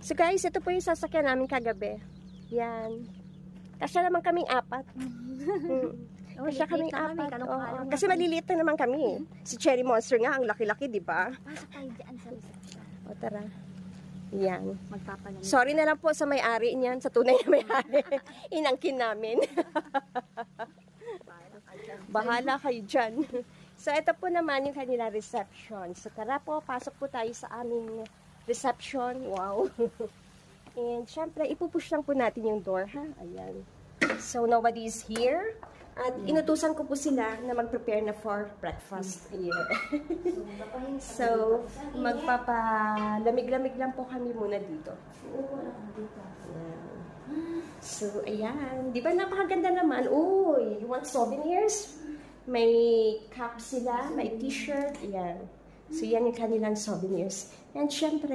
So guys, ito po yung sasakyan namin kagabi. Yan. Kasya naman kaming apat. Kasya kaming apat. Oo. Kasi maliliit na naman kami. Si Cherry Monster nga, ang laki-laki, di ba? Pasok tayo dyan sa reception. O tara. Yan. Magpapalamig. Sorry na lang po sa may-ari niyan, sa tunay na may-ari. Inangkin namin. Bahala kayo dyan. So, ito po naman yung kanila reception. So, tara po, pasok po tayo sa aming reception. Wow. And, syempre, ipupush lang po natin yung door, ha? Ayan. So, nobody is here. At inutusan ko po sila na mag-prepare na for breakfast. Ayan. So, magpapalamig-lamig lang po kami muna dito. Ayan. So, ayan. Di ba napakaganda naman? Uy, you want souvenirs? May cap sila, may t-shirt. Ayan. So, yan yung kanilang souvenirs. And syempre,